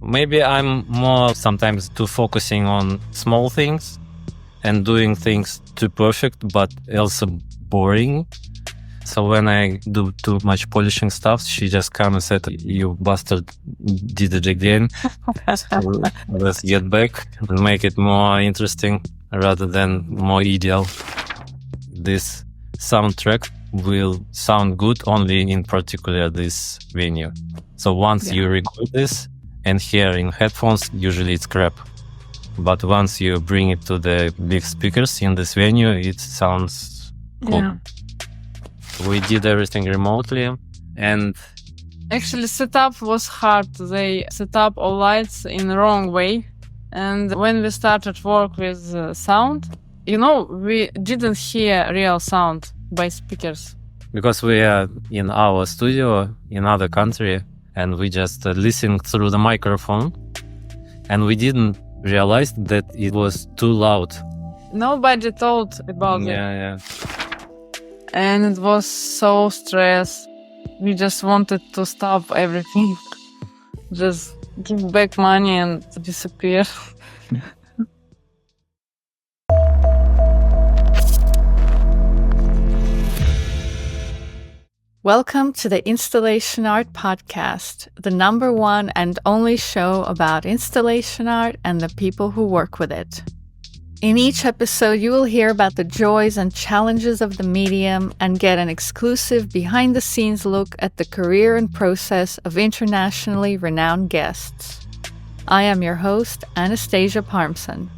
Maybe I'm more sometimes too focusing on small things and doing things too perfect, but also boring. So when I do too much polishing stuff, she just comes and said, "You bastard did it again." So let's get back and make it more interesting rather than more ideal. This soundtrack will sound good only in particular this venue. So once you record this and hear in headphones, usually it's crap. But once you bring it to the big speakers in this venue, it sounds cool. Yeah. We did everything remotely, and Actually, setup was hard. They set up all lights in the wrong way. And when we started work with sound, we didn't hear real sound by speakers. because we are in our studio in other country, and we just listened through the microphone, and we didn't realize that it was too loud. Nobody told about it. Yeah. And it was so stress. We just wanted to stop everything. Just give back money and disappear. Welcome to the Installation Art Podcast, the #1 and only show about installation art and the people who work with it. In each episode, you will hear about the joys and challenges of the medium and get an exclusive behind-the-scenes look at the career and process of internationally renowned guests. I am your host, Anastasia Parmson.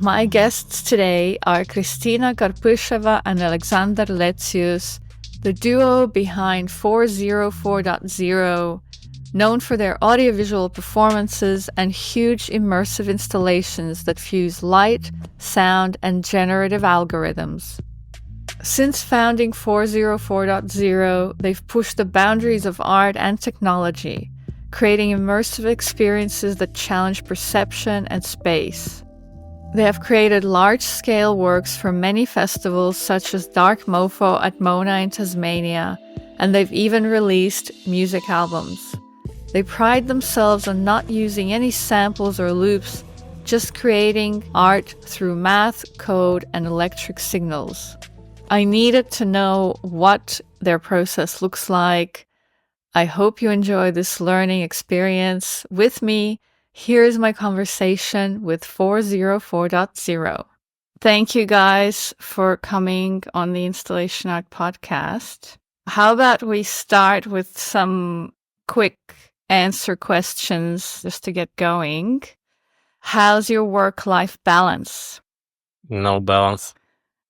My guests today are Kristina Karpusheva and Alexander Letsius, the duo behind 404.0, known for their audiovisual performances and huge immersive installations that fuse light, sound, and generative algorithms. Since founding 404.0, they've pushed the boundaries of art and technology, creating immersive experiences that challenge perception and space. They have created large-scale works for many festivals such as Dark Mofo at Mona in Tasmania, and they've even released music albums. They pride themselves on not using any samples or loops, just creating art through math, code, and electric signals. I needed to know what their process looks like. I hope you enjoy this learning experience with me. Here's my conversation with 404.0. Thank you guys for coming on the Installation Art Podcast. How about we start with some quick answer questions just to get going. How's your work-life balance? No balance.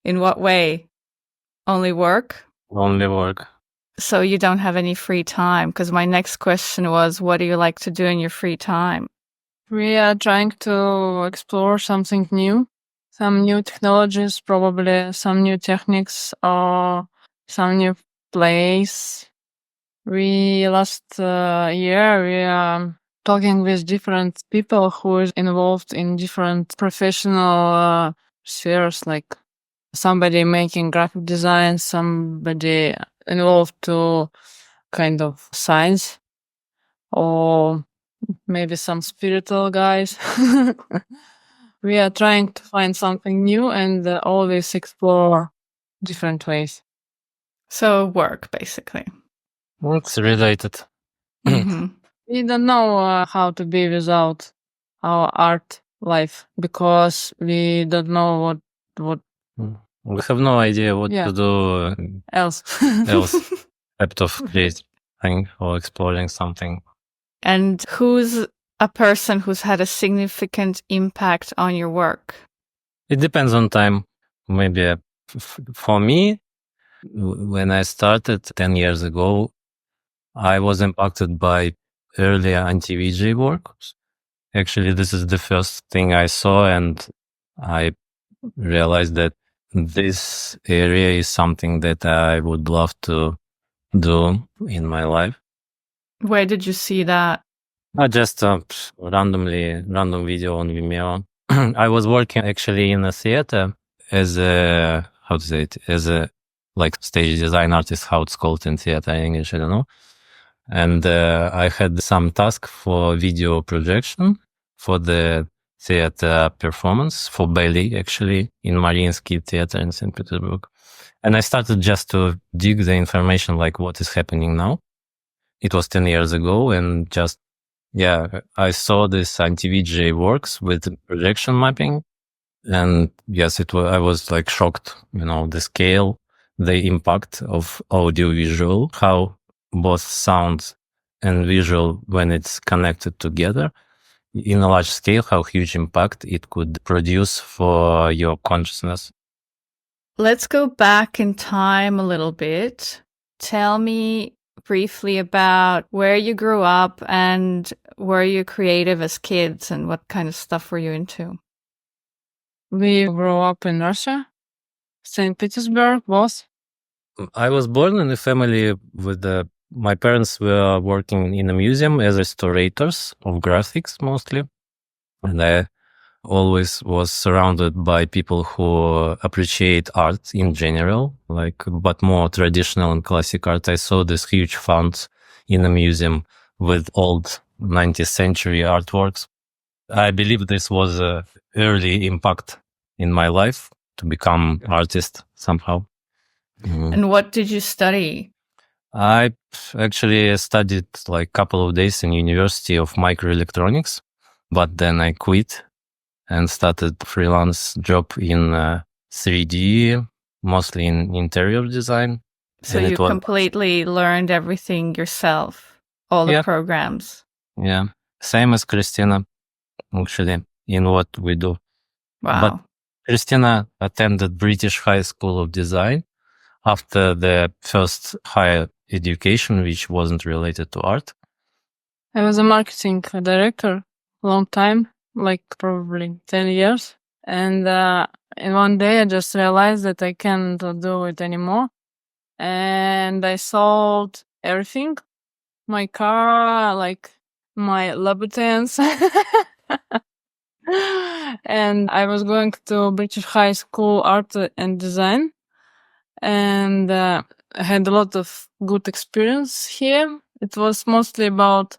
In what way? Only work? Only work. So you don't have any free time? Because my next question was, what do you like to do in your free time? We are trying to explore something new, some new technologies, probably some new techniques or some new plays. Last year, we are talking with different people who is involved in different professional spheres, like somebody making graphic design, somebody involved to kind of science, or maybe some spiritual guys. We are trying to find something new and always explore different ways. So work, basically. Works related. Mm-hmm. We don't know how to be without our art life because we don't know what We have no idea what to do else. except of creating or exploring something. And who's a person who's had a significant impact on your work? It depends on time. Maybe for me, when I started 10 years ago, I was impacted by earlier anti-VJ work. Actually, this is the first thing I saw, and I realized that this area is something that I would love to do in my life. Where did you see that? Just random video on Vimeo. I was working actually in a theater as a, as a like stage design artist, how it's called in theater in English, I don't know. And I had some task for video projection for the theater performance for ballet, actually, in Mariinsky Theater in St. Petersburg. And I started just to dig the information, like what is happening now. It was 10 years ago, and just, I saw this anti-VJ works with projection mapping. And yes, I was like shocked, the scale, the impact of audio-visual, how both sound and visual, when it's connected together in a large scale, how huge impact it could produce for your consciousness. Let's go back in time a little bit. Tell me briefly about where you grew up and were you creative as kids and what kind of stuff were you into? We grew up in Russia, St. Petersburg, both. I was born in a family with my parents were working in a museum as restorators of graphics mostly. And I always was surrounded by people who appreciate art in general, but more traditional and classic art. I saw this huge font in a museum with old 19th century artworks. I believe this was a early impact in my life to become artist somehow. And what did you study? I actually studied like a couple of days in University of Microelectronics, but then I quit and started freelance job in 3D, mostly in interior design. So you completely learned everything yourself, all the programs. Yeah, same as Kristina, actually, in what we do. Wow. But Kristina attended British High School of Design after the first higher education, which wasn't related to art. I was a marketing director long time, like probably 10 years. And in one day I just realized that I can't do it anymore. And I sold everything. My car, like my Louboutins. And I was going to British High School Art and Design. And I had a lot of good experience here. It was mostly about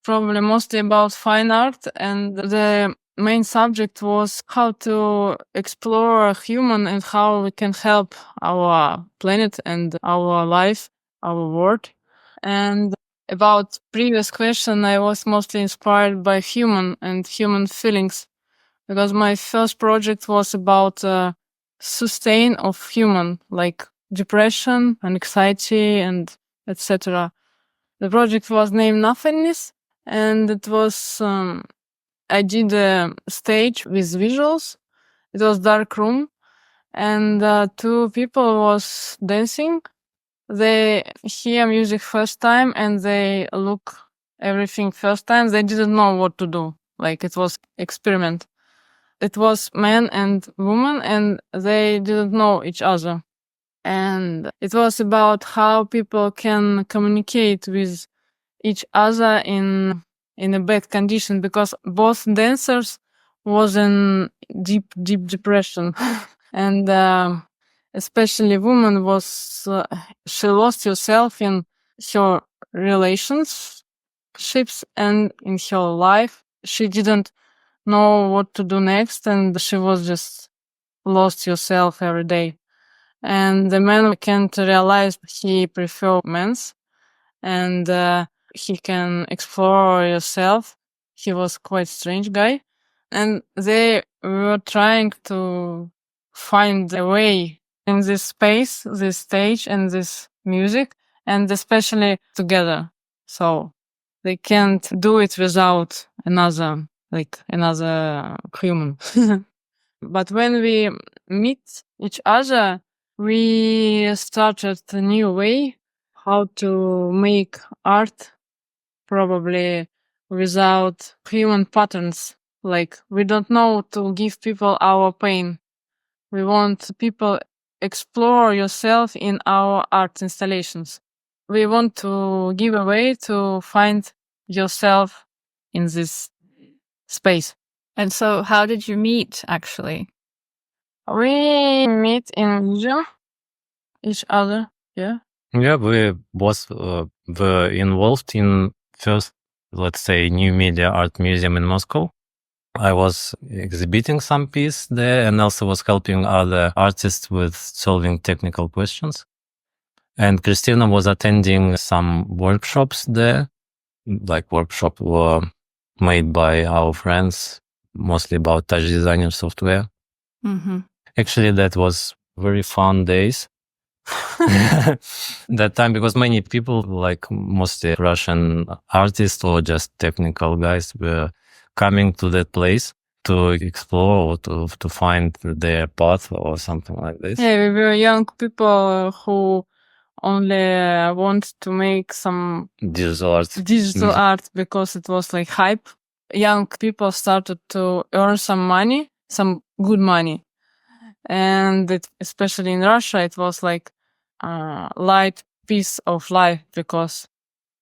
fine art, and the main subject was how to explore a human and how we can help our planet and our life, our world. And about previous question, I was mostly inspired by human and human feelings, because my first project was about sustain of human, like depression and anxiety and etc. The project was named Nothingness, and it was I did a stage with visuals. It was dark room, and two people was dancing. They hear music first time and they look everything first time. They didn't know what to do. Like it was experiment. It was man and woman, and they didn't know each other. And it was about how people can communicate with each other in a bad condition, because both dancers was in deep depression. And especially woman was she lost herself in her relationships and in her life. She didn't know what to do next, and she was just lost herself every day. And the man can't realize he prefer men's, and he can explore yourself. He was quite strange guy, and they were trying to find a way in this space, this stage, and this music, and especially together. So they can't do it without another human. But when we meet each other, we started a new way how to make art, probably without human patterns. Like we don't know to give people our pain. We want people explore yourself in our art installations. We want to give a way to find yourself in this space. And so how did you meet, actually? We meet in museum each other, yeah. Yeah, we both were involved in first, let's say, New Media Art Museum in Moscow. I was exhibiting some piece there and also was helping other artists with solving technical questions. And Kristina was attending some workshops there, like workshop were made by our friends, mostly about touch designer software. Mm-hmm. Actually, that was very fun days. That time, because many people, like mostly Russian artists or just technical guys, were coming to that place to explore or to find their path or something like this. Yeah, we were young people who only want to make some Digital art. art because it was like hype. Young people started to earn some money, some good money. And especially in Russia, it was like a light piece of life because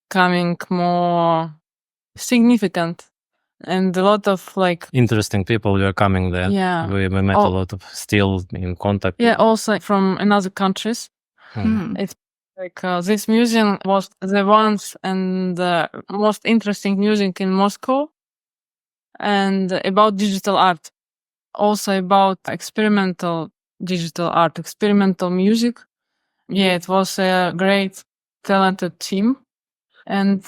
coming more significant and a lot of like Interesting people were coming there. Yeah. We met a lot of still in contact. Yeah, also from another countries. Hmm. It's like this museum was the ones and the most interesting museum in Moscow, and about digital art, also about experimental digital art, experimental music. Yeah, it was a great, talented team, and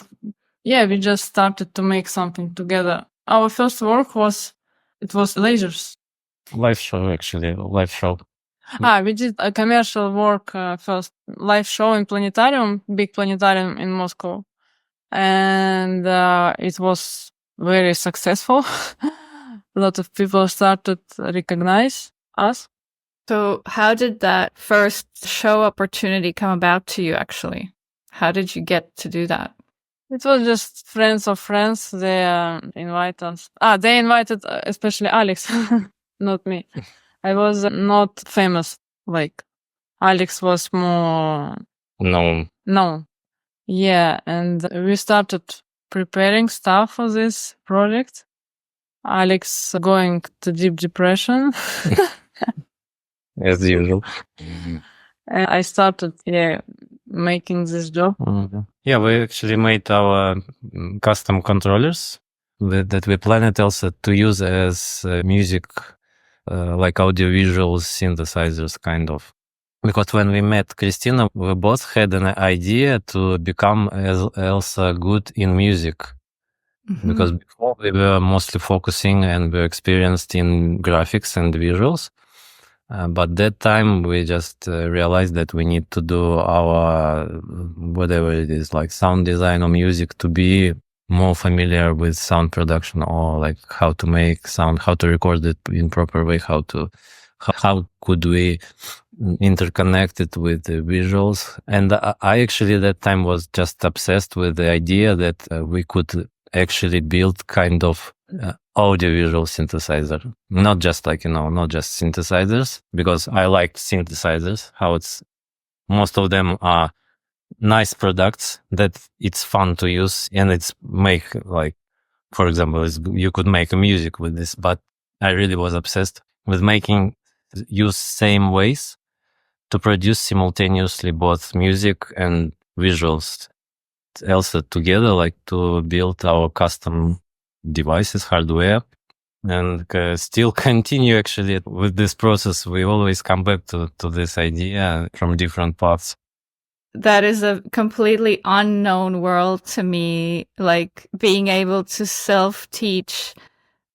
yeah, we just started to make something together. Our first work was lasers. Live show, actually, live show. We did a commercial work first, live show in planetarium, big planetarium in Moscow, and it was very successful. A lot of people started to recognize us. So how did that first show opportunity come about to you, actually? How did you get to do that? It was just friends of friends. They invite us. They invited especially Alex, not me. I was not famous. Like Alex was more No. Yeah, and we started preparing stuff for this project. Alex going to deep depression. As usual. And I started, making this job. Yeah, we actually made our custom controllers that we planned also to use as music, like audiovisual synthesizers, kind of. Because when we met Kristina, we both had an idea to become also good in music. Mm-hmm. Because before we were mostly focusing and we were experienced in graphics and visuals. But that time we just realized that we need to do our, whatever it is, like sound design or music, to be more familiar with sound production, or like how to make sound, how to record it in proper way, how could we interconnect it with the visuals. And I actually that time was just obsessed with the idea that we could actually build kind of audiovisual synthesizer, not just not just synthesizers, because I like synthesizers, how most of them are nice products that it's fun to use, and it's make, like, for example, you could make music with this, but I really was obsessed with use same ways to produce simultaneously both music and visuals also together, like to build our custom devices, hardware, and still continue actually with this process. We always come back to this idea from different paths. That is a completely unknown world to me, like being able to self-teach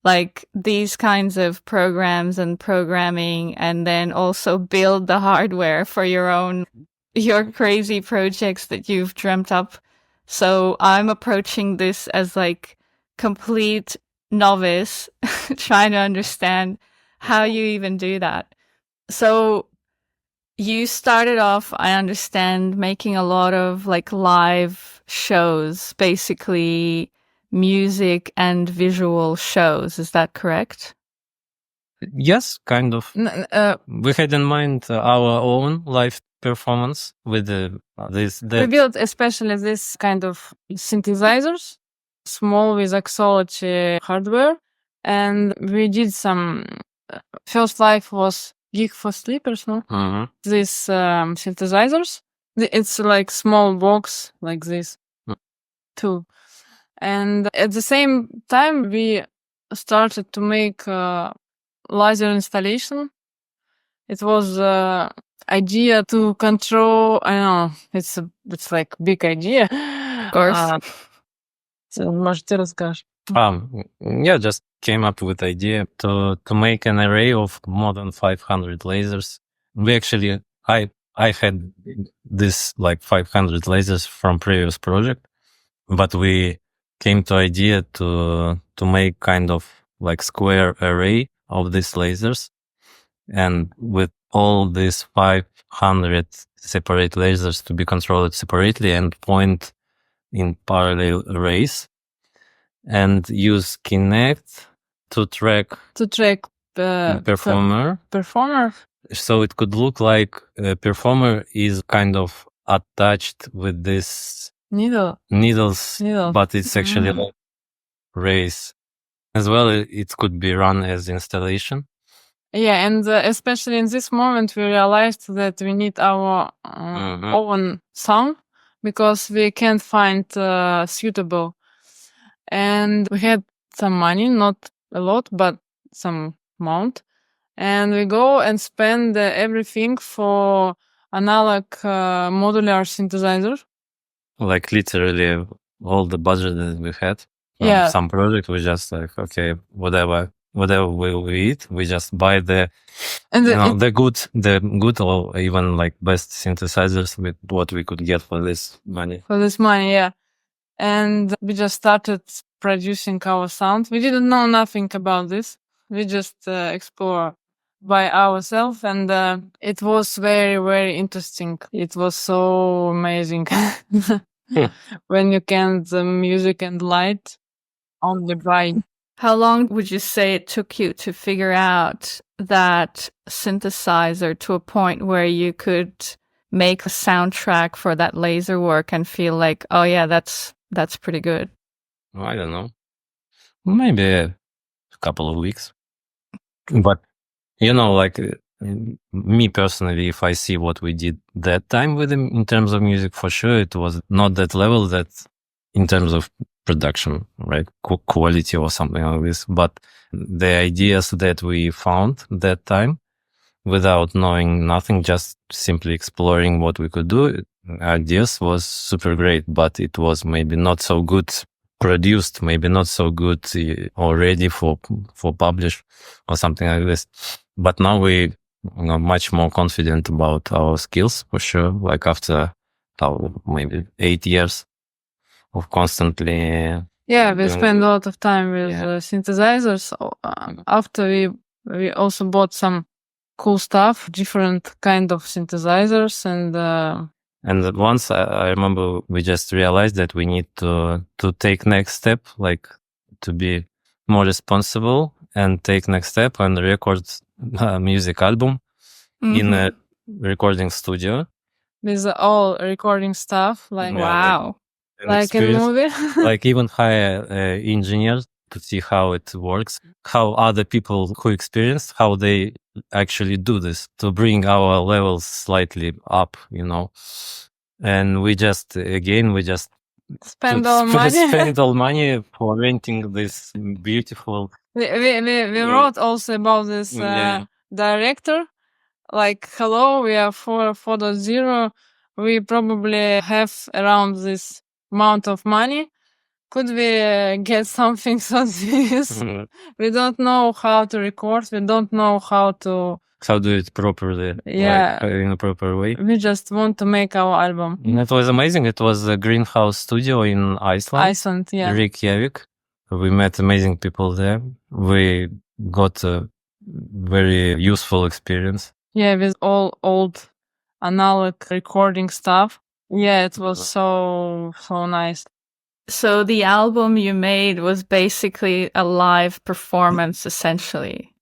like these kinds of programs and programming, and then also build the hardware for your crazy projects that you've dreamt up. So I'm approaching this as like complete novice, trying to understand how you even do that. So you started off, I understand, making a lot of like live shows, basically music and visual shows. Is that correct? Yes, kind of. We had in mind our own live performance with we built especially this kind of synthesizers, small with Axology hardware, and we did some. First live was Gig for Sleepers, no? Mm-hmm. These synthesizers It's like small box like this too. And at the same time, we started to make laser installation. It was idea to control. I know it's like big idea. Of course. Может, ты расскажешь? Yeah, just came up with idea to make an array of more than 500 lasers. We actually, I had this like 500 lasers from previous project, but we came to idea to make kind of like square array of these lasers, and with all these 500 separate lasers to be controlled separately and point in parallel arrays, and use Kinect to track performer. So it could look like a performer is kind of attached with this needles, but it's actually like rays. As well, it could be run as installation. Yeah, and especially in this moment, we realized that we need our own sound because we can't find suitable. And we had some money, not a lot, but some amount. And we go and spend everything for analog modular synthesizer. Like literally all the budget that we had from some project, we just like, okay, whatever we eat, we just buy the good or even like best synthesizers with what we could get for this money. Yeah. And we just started producing our sound. We didn't know nothing about this. We just explore by ourselves, and it was very, very interesting. It was so amazing when you can the music and light on the brain. How long would you say it took you to figure out that synthesizer to a point where you could make a soundtrack for that laser work and feel like, oh yeah, that's pretty good? I don't know. Maybe a couple of weeks. But, like me personally, if I see what we did that time with him in terms of music, for sure, it was not that level that in terms of production, right? Quality or something like this. But the ideas that we found that time, without knowing nothing, just simply exploring what we could do, ideas was super great, but it was maybe not so good produced, maybe not so good or ready for publish or something like this. But now we much more confident about our skills, for sure. Like after maybe 8 years of constantly. We spend a lot of time with synthesizers. After we also bought some cool stuff, different kind of synthesizers, and once I remember we just realized that we need to take next step, like to be more responsible and take next step and record a music album in a recording studio. With all recording stuff, like wow. Like a movie. Like even hire engineers to see how it works, how other people who experienced, how they actually do this to bring our levels slightly up, And we just spend all money for renting this beautiful. We wrote also about this director. Like, hello, we are 4.0. We probably have around this amount of money. Could we get something so this? We don't know how to record. We don't know how do it properly. Like, in a proper way. We just want to make our album. And it was amazing. It was a greenhouse studio in Iceland. Reykjavik. We met amazing people there. We got a very useful experience. With all old analog recording stuff. It was so nice. So the album you made was basically a live performance, essentially.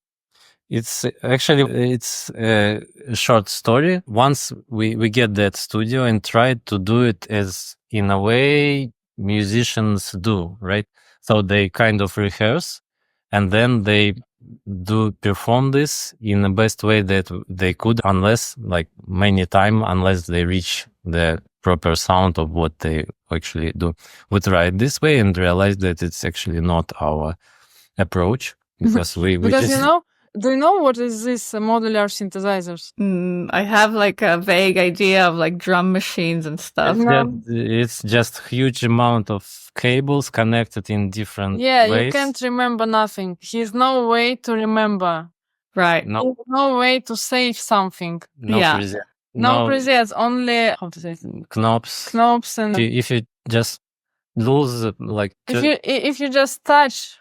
It's a short story. Once we get that studio and try to do it as in a way musicians do, right? So they kind of rehearse and then they do perform this in the best way that they could, unless they reach the proper sound of what they actually do. We try it this way and realize that it's actually not our approach, because we Because just, do you know what is this modular synthesizers? I have like a vague idea of like drum machines and stuff. it's just huge amount of cables connected in different ways. You can't remember nothing. He's no way to remember. Right. No, No way to save something. no Yeah. preset. No presets, only how to say it? Knobs. And If you just lose if you just touch,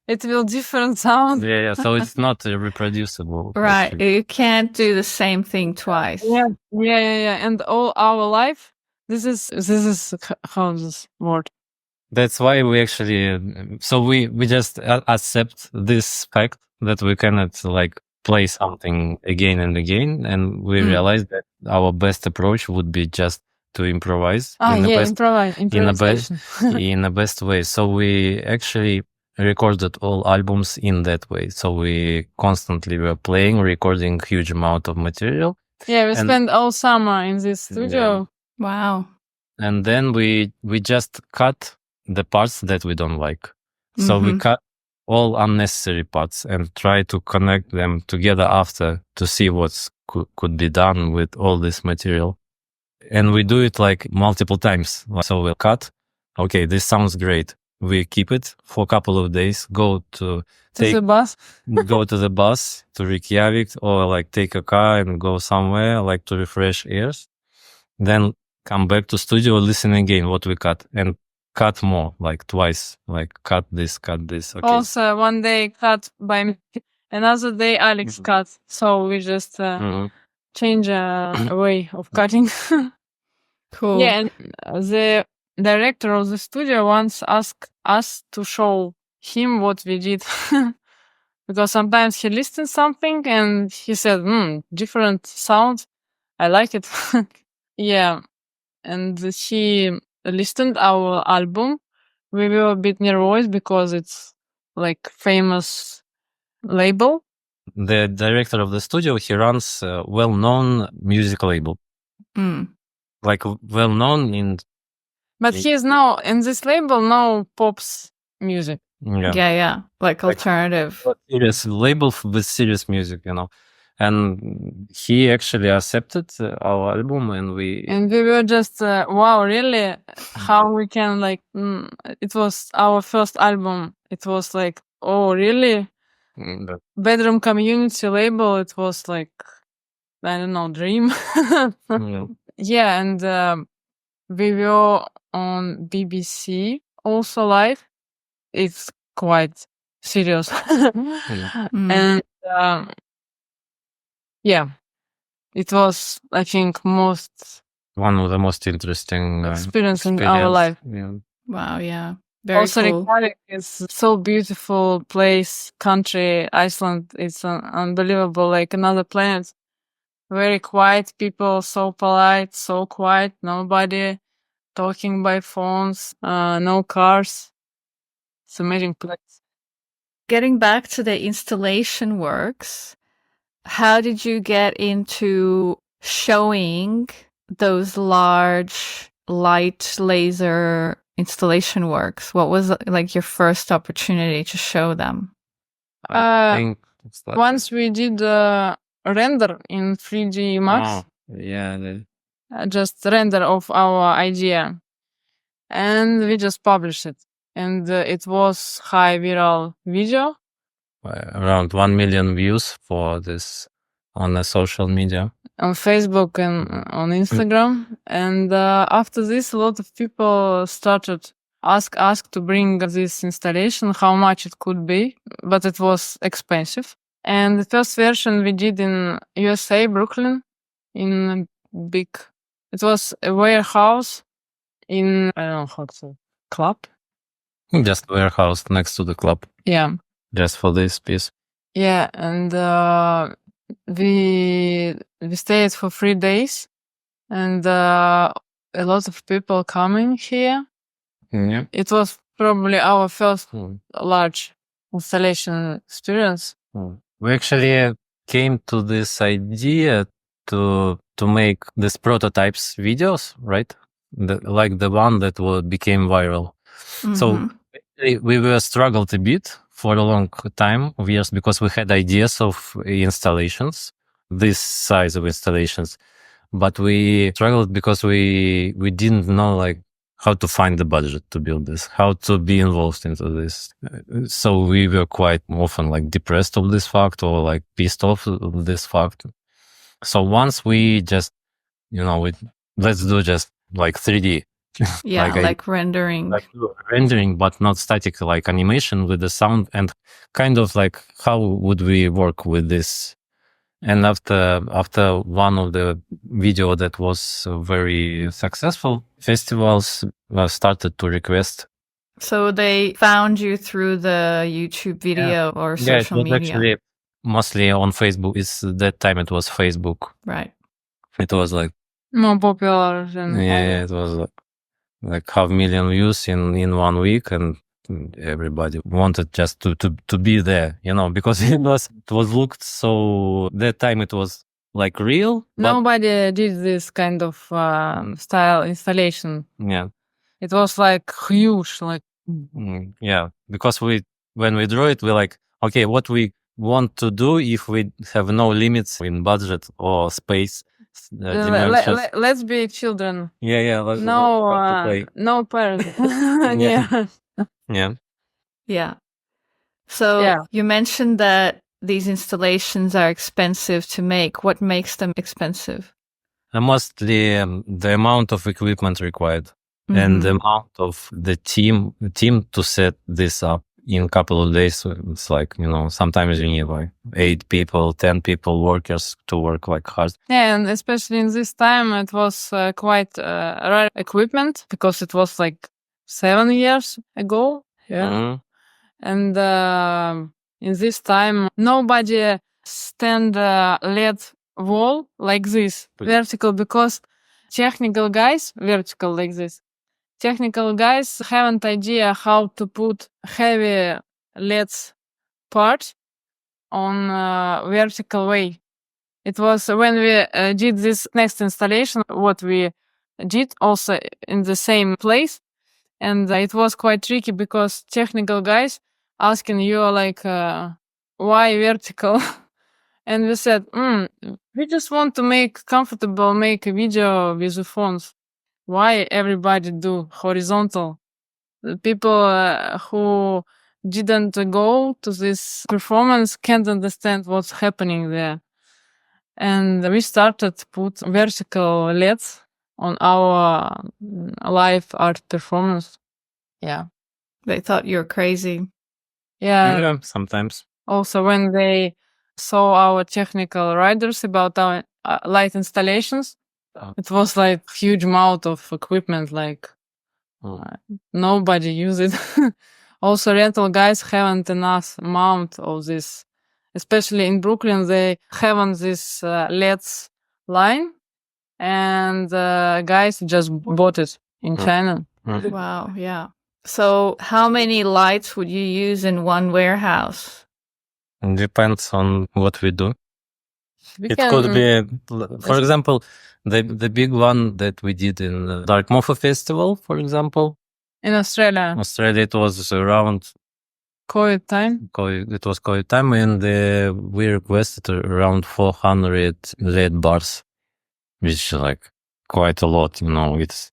it will different sound. yeah, so it's not reproducible. Right. actually. You can't do the same thing twice. Yeah. And all our life, this is how this word. That's why we actually, so we just accept this fact that we cannot like play something again and again, and we realize that our best approach would be just to improvise Improvisation. in the best way. So we actually recorded all albums in that way. So we constantly were recording huge amount of material. Yeah, we spent all summer in this studio. Yeah. Wow. And then we just cut the parts that we don't like. So we cut all unnecessary parts and try to connect them together after to see what could be done with all this material. And we do it like multiple times. So we'll cut. Okay, this sounds great. We keep it for a couple of days, go to the bus, go to the bus to Reykjavik, or like take a car and go somewhere like to refresh ears. Then come back to studio, listen again what we cut, and cut more, like twice, like cut this. Okay. Also, one day cut by me, another day Alex cut. So we just change a way of cutting. Cool. Yeah, and the director of the studio once asked us to show him what we did. Because sometimes he listened something and he said, different sound. I like it. Yeah. And he listened our album. We were a bit nervous because it's like famous label. The director of the studio, he runs a well-known music label. Like well-known in... But he is now in this label, no pops music. Yeah. Like alternative. Serious label with serious music, And he actually accepted our album, and we were just, wow, really? How we can it was our first album. It was like, oh, really? Bedroom community label. It was like, I don't know, dream. Yeah, and we were on BBC also live. It's quite serious. And yeah, it was, I think, one of the most interesting experience in our life. Yeah. Wow, yeah. Very also, cool. Reykjavik is so beautiful place, country. Iceland is unbelievable, like another planet. Very quiet people, so polite, so quiet. Nobody talking by phones, no cars. It's amazing place. Getting back to the installation works, how did you get into showing those large light laser installation works? What was like your first opportunity to show them? I think it's like once we did render in 3D Max. Just render of our idea. And we just published it. And it was high viral video. Around 1 million views for this on the social media. On Facebook and on Instagram. And after this, a lot of people started ask to bring this installation, how much it could be. But it was expensive. And the first version we did in USA, Brooklyn, in a big... It was a warehouse in, I don't know how to say, club? Just warehouse next to the club. Yeah. Just for this piece. Yeah, and we stayed for 3 days, and a lot of people coming here. Yeah. It was probably our first large installation experience. We actually came to this idea to make these prototypes videos, right? Like the one that became viral. So we were struggled a bit for a long time of years because we had ideas of installations, this size of installations, but we struggled because we didn't know like how to find the budget to build this, how to be involved into this. So we were quite often like depressed of this fact or like pissed off of this fact. So once we just, let's do just like 3D. Yeah, like rendering. Like rendering, but not static, like animation with the sound, and kind of like how would we work with this? And after one of the video that was very successful, festivals started to request. So they found you through the YouTube video or social media? Actually mostly on Facebook. That time it was Facebook. Right. It was like more popular than it was like 500,000 views in 1 week, and everybody wanted just to be there, because it was looked so. That time it was like real. Nobody did this kind of style installation. Yeah, it was like huge, like because when we draw it, we're like, okay, what we want to do if we have no limits in budget or space. Let's be children. No parents. Yeah. So you mentioned that these installations are expensive to make. What makes them expensive? Mostly the amount of equipment required and the amount of the team to set this up in a couple of days. It's like, sometimes you need like 8 people, 10 people, workers to work like hard. Yeah, and especially in this time, it was quite rare equipment because it was like 7 years ago. Yeah. And in this time, nobody stand LED wall like this, vertical, because technical guys, vertical like this. Technical guys haven't idea how to put heavy LEDs part on vertical way. It was when we did this next installation, what we did also in the same place. And it was quite tricky because technical guys asking you like, why vertical? And we said, we just want to make a video with the phones. Why everybody do horizontal? The people who didn't go to this performance can't understand what's happening there. And we started to put vertical LEDs on our live art performance. Yeah. They thought you were crazy. Yeah. Sometimes. Also, when they saw our technical writers about our light installations, it was like huge amount of equipment, like nobody use it. Also, rental guys haven't enough amount of this. Especially in Brooklyn, they haven't this LEDs line, and guys just bought it in China. Wow, yeah. So how many lights would you use in one warehouse? It depends on what we do. Could be, for example, the big one that we did in the Dark Mofa Festival, for example. In Australia. It was around COVID time. It was COVID time, and we requested around 400 LED bars, which is like quite a lot, It's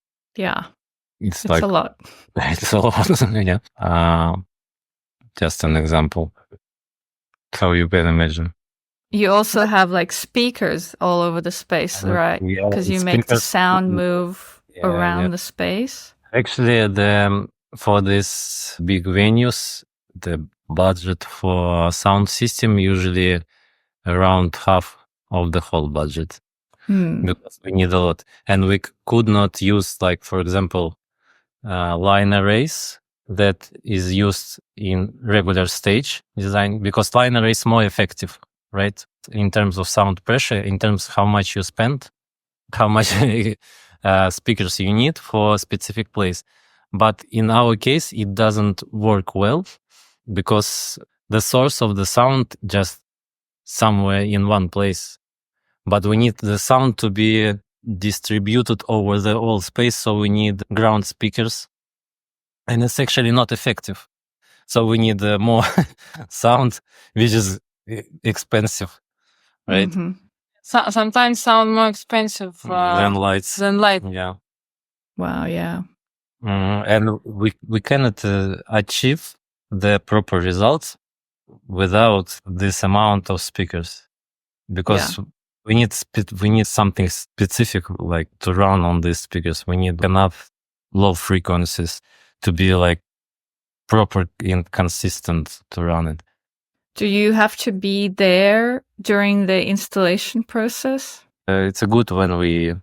like a lot. It's a lot. Yeah. Just an example. How you can imagine. You also have like speakers all over the space, right? Because you make the sound move around the space. Actually, for these big venues, the budget for sound system usually around half of the whole budget, because we need a lot, and we could not use, like, for example, line arrays that is used in regular stage design, because line array is more effective, right? In terms of sound pressure, in terms of how much you spend, how much speakers you need for a specific place. But in our case, it doesn't work well because the source of the sound just somewhere in one place. But we need the sound to be distributed over the whole space, so we need ground speakers. And it's actually not effective. So we need more sound, which is expensive, right? Mhm. Sometimes sound more expensive Than lights. than light. Yeah. Wow, yeah. And we cannot achieve the proper results without this amount of speakers, because we need something specific, like to run on these speakers. We need enough low frequencies to be like proper and consistent to run it. Do you have to be there during the installation process? It's a good when we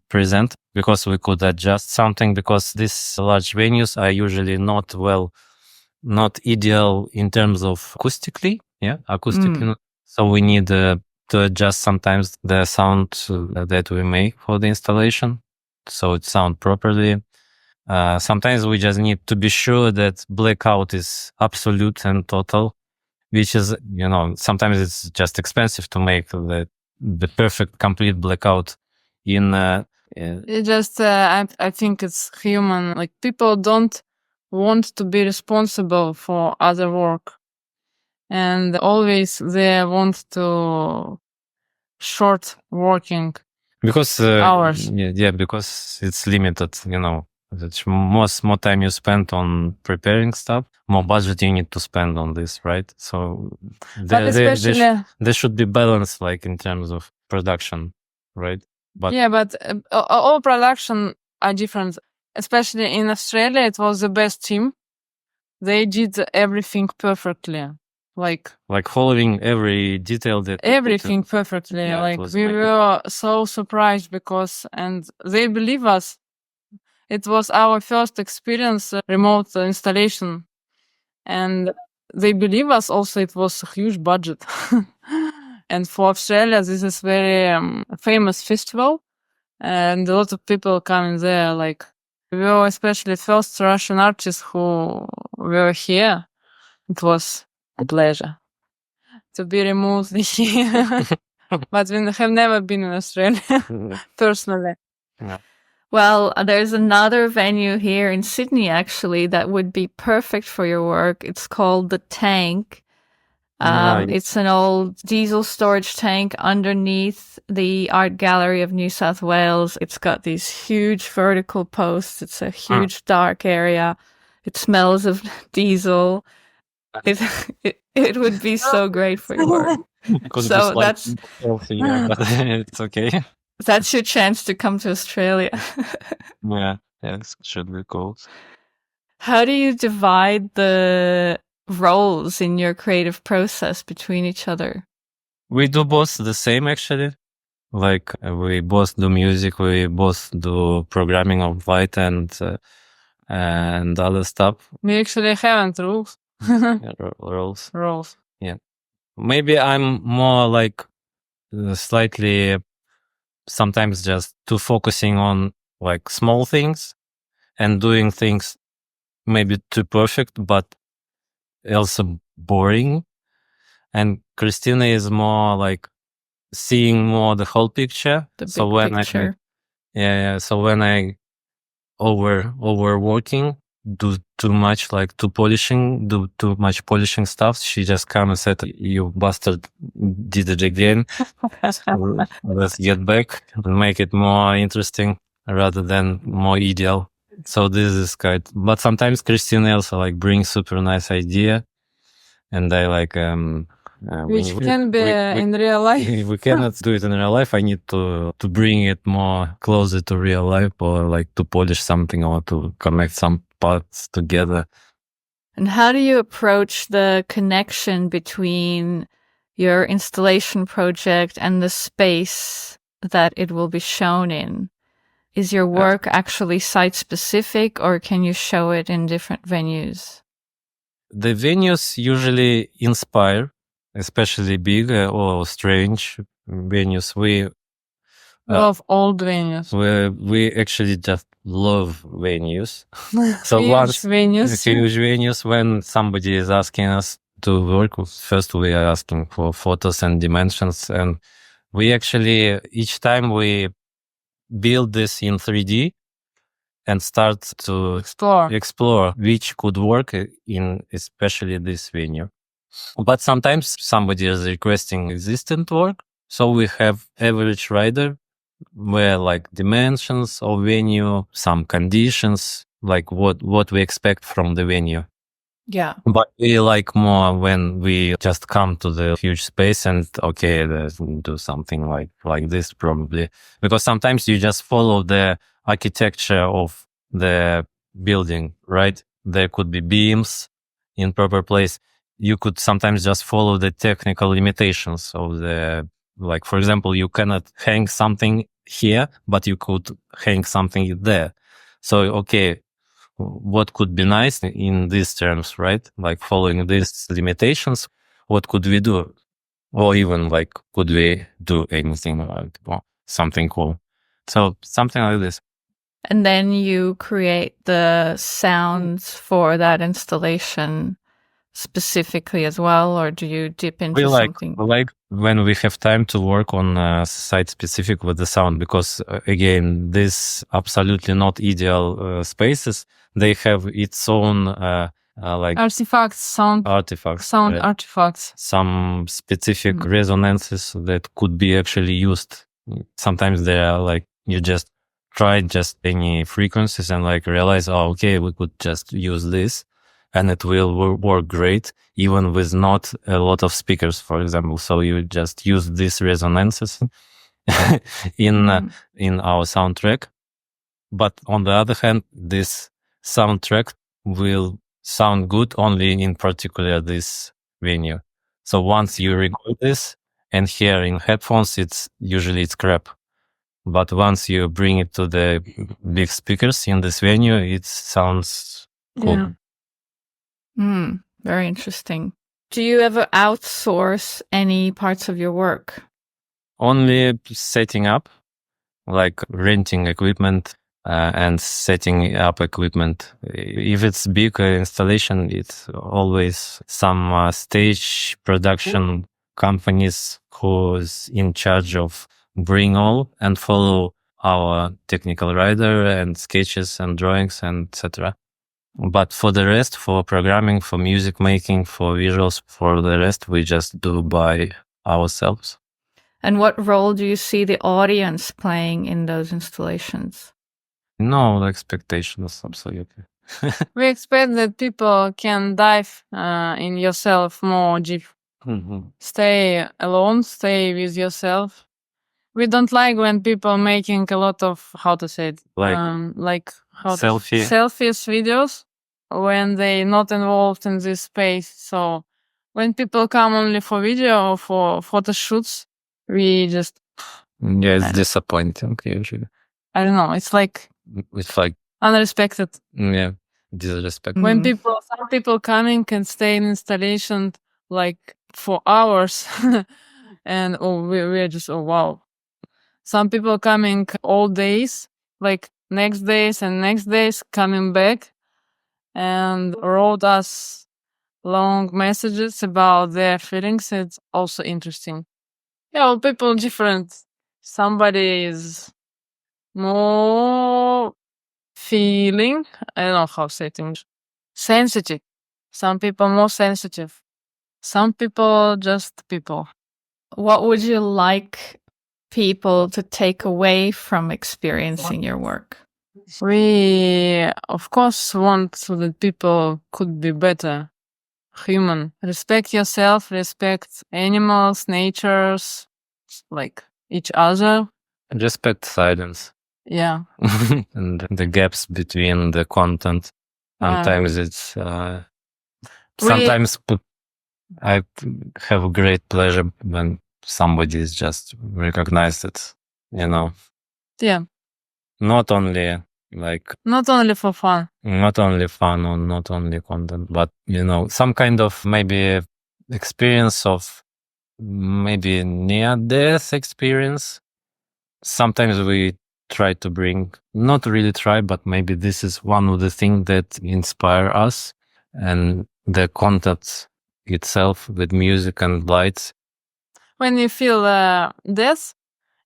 present, because we could adjust something, because these large venues are usually not ideal in terms of acoustically. So we need to adjust sometimes the sound that we make for the installation, so it sounds properly. Sometimes we just need to be sure that blackout is absolute and total, which is, sometimes it's just expensive to make the perfect complete blackout in It just I think it's human. Like, people don't want to be responsible for other work, and always they want to short working because hours. because it's limited. That more time you spend on preparing stuff, more budget you need to spend on this, right? So there should be balance, like in terms of production, right? But all production are different. Especially in Australia, it was the best team. They did everything perfectly. Like following every detail everything perfectly. Yeah, we were so surprised and they believe us. It was our first experience, remote installation, and they believe us. Also, it was a huge budget. And for Australia, this is very famous festival, and a lot of people come in there. Like, we were especially first Russian artists who were here. It was a pleasure to be remotely here. But we have never been in Australia personally. Yeah. Well, there's another venue here in Sydney, actually, that would be perfect for your work. It's called The Tank. It's an old diesel storage tank underneath the Art Gallery of New South Wales. It's got these huge vertical posts. It's a huge dark area. It smells of diesel. It would be so great for your work. So that's healthy, but it's okay. That's your chance to come to Australia. Yeah, it should be cool. How do you divide the roles in your creative process between each other? We do both the same, actually. Like, we both do music, we both do programming of light and other stuff. We actually haven't rules. Roles. Yeah. Maybe I'm more like slightly sometimes just too focusing on like small things and doing things maybe too perfect, but also boring. And Kristina is more like seeing more the whole picture. The big picture. So when I overworking, do too much polishing stuff, she just come and said, "You bastard, did it again. Let's get back and make it more interesting rather than more ideal." So this is but sometimes Kristina also like brings super nice idea, and I like which can be in real life. We cannot do it in real life. I need to bring it more closer to real life, or like to polish something, or to connect some parts together. And how do you approach the connection between your installation project and the space that it will be shown in? Is your work actually site-specific, or can you show it in different venues? The venues usually inspire, especially big or strange venues. Love old venues. We actually just love venues. So Huge once venues. huge venues, when somebody is asking us to work, first we are asking for photos and dimensions, and we actually each time we build this in 3D and start to explore which could work in especially this venue. But sometimes somebody is requesting existent work, so we have average rider where like dimensions of venue, some conditions, like what we expect from the venue. Yeah. But we like more when we just come to the huge space and okay, let's do something like this probably. Because sometimes you just follow the architecture of the building, right? There could be beams in proper place. You could sometimes just follow the technical limitations of the, like, for example, you cannot hang something here, but you could hang something there. So, okay, what could be nice in these terms, right? Like following these limitations, what could we do? Or even like, could we do anything like something cool? So something like this. And then you create the sounds for that installation specifically as well, or do you dip into something? We like when we have time to work on site specific with the sound, because again, these absolutely not ideal spaces. They have its own like artifacts, sound artifacts, some specific resonances that could be actually used. Sometimes they are like you just try just any frequencies and like realize, oh, okay, we could just use this and it will work great, even with not a lot of speakers, for example. So you just use these resonances in our soundtrack. But on the other hand, this soundtrack will sound good only in particular this venue. So once you record this and hear in headphones, it's crap. But once you bring it to the big speakers in this venue, it sounds cool. Yeah. Very interesting. Do you ever outsource any parts of your work? Only setting up, like renting equipment and setting up equipment. If it's big installation, it's always some stage production companies who's in charge of bring all and follow our technical rider and sketches and drawings and etc. But for the rest, for programming, for music making, for visuals, for the rest, we just do by ourselves. And what role do you see the audience playing in those installations? No expectations, absolutely. We expect that people can dive in yourself more deep. Stay alone, stay with yourself. We don't like when people making a lot of, how to say it, selfies videos when they not involved in this space. So when people come only for video or for photo shoots, we just it's disappointing usually. I don't know. It's like unrespected. Yeah, disrespect. When some people coming and stay in installation like for hours, and we're just wow. Some people coming all days, like next days coming back and wrote us long messages about their feelings. It's also interesting. Yeah, well, people different. Somebody is more feeling, I don't know how to say it in English, sensitive. Some people more sensitive. Some people just people. What would you like people to take away from experiencing your work? We, of course, want so that people could be better human. Respect yourself, respect animals, natures, like each other. And respect silence. Yeah. And the gaps between the content. Sometimes it's sometimes I have a great pleasure when somebody is just recognized it, Yeah. Not only for fun. Not only fun or not only content, but some kind of maybe experience of maybe near death experience. sometimes we try to bring, not really try, but maybe this is one of the things that inspire us, and the contact itself with music and lights. When you feel death,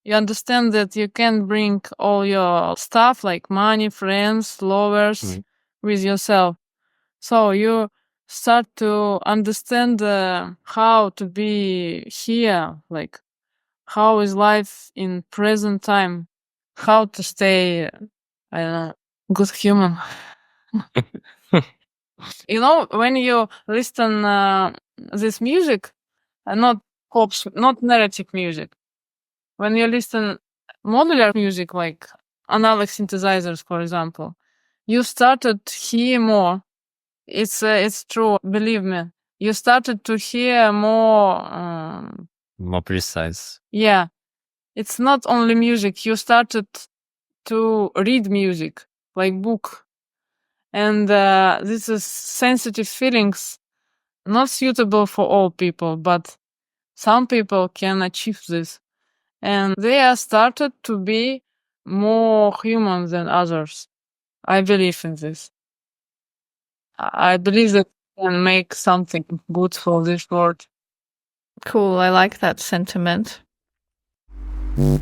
you understand that you can bring all your stuff like money, friends, lovers with yourself. So you start to understand how to be here, like how is life in present time, how to stay, I don't know, good human. You know, when you listen this music, not pops, not narrative music. When you listen modular music like analog synthesizers, for example, you started to hear more. It's true. Believe me, you started to hear more precise. Yeah, it's not only music. You started to read music like book, and this is sensitive feelings, not suitable for all people, but some people can achieve this, and they are started to be more human than others. I believe in this. I believe that we can make something good for this world. Cool. I like that sentiment. In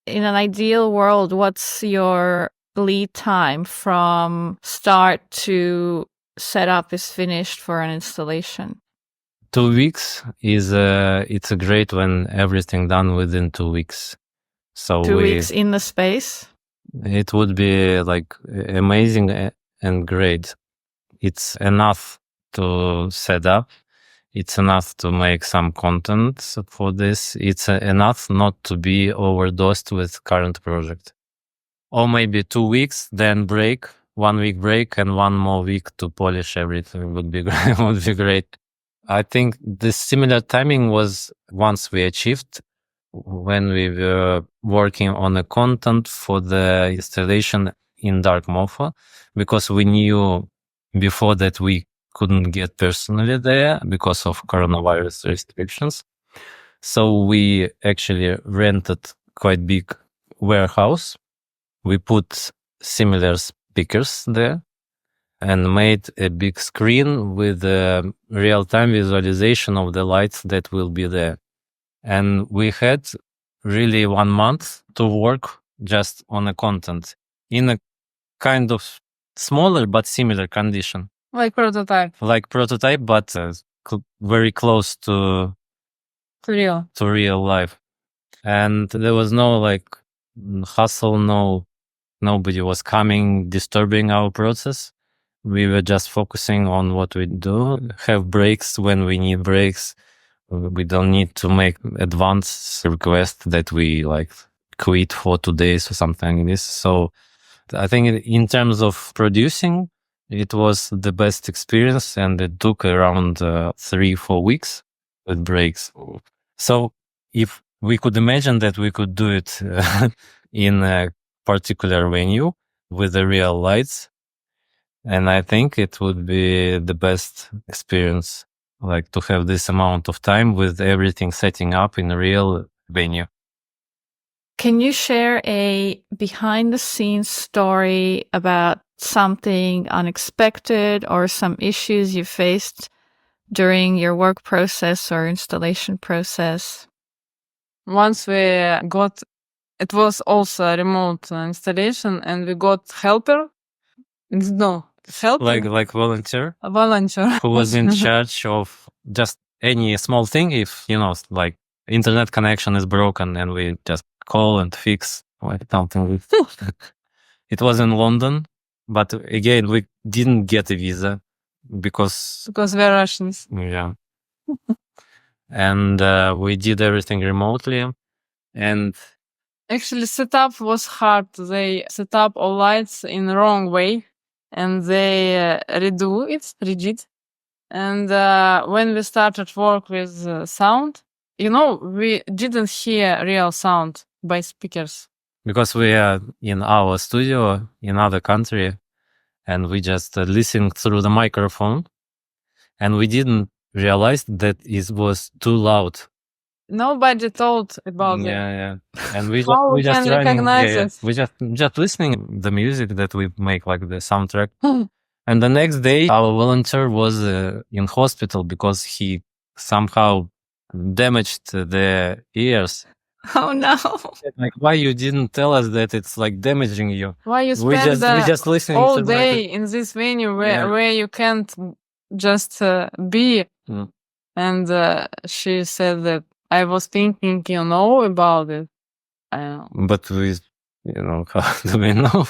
an ideal world, what's your lead time from start to setup is finished for an installation? 2 weeks is it's a great when everything done within 2 weeks. So 2 weeks in the space? It would be like amazing and great. It's enough to set up. It's enough to make some content for this. It's enough not to be overdosed with current project. Or maybe 2 weeks, then break, 1 week break, and 1 more week to polish everything would be great. Would be great. I think the similar timing was once we achieved when we were working on the content for the installation in Dark Morpho, because we knew before that we couldn't get personally there because of coronavirus restrictions. So we actually rented quite big warehouse. We put similar speakers there and made a big screen with a real-time visualization of the lights that will be there. And we had really 1 month to work just on the content in a kind of smaller but similar condition. Like prototype. Like prototype, but very close to real life. And there was no like hustle, nobody was coming, disturbing our process. We were just focusing on what we do, have breaks when we need breaks. We don't need to make advance request that we like quit for 2 days or something like this. So I think in terms of producing, it was the best experience, and it took around 3-4 weeks with breaks. So if we could imagine that we could do it in a particular venue with the real lights, and I think it would be the best experience, like to have this amount of time with everything setting up in a real venue. Can you share a behind the scenes story about something unexpected or some issues you faced during your work process or installation process? Once we got, it was also a remote installation, and we got helper. No, helper. Like volunteer? A volunteer. Who was in charge of just any small thing. If, like internet connection is broken, and we just call and fix like something. It was in London, but again, we didn't get a visa because we're Russians. Yeah. And we did everything remotely. And actually, setup was hard. They set up all lights in the wrong way, and they redid. And when we started work with sound, we didn't hear real sound by speakers. Because we are in our studio in another country, and we just listened through the microphone, and we didn't realize that it was too loud. Nobody told about it. Yeah. And we How we just can running, recognize it? we just listening the music that we make, like the soundtrack. And the next day, our volunteer was in hospital because he somehow damaged the ears. Oh no. Like, why you didn't tell us that it's like damaging you? Why you We spend just listening all to day in this venue where you can't just be? Mm. And she said that I was thinking, about it. But we, how do we know?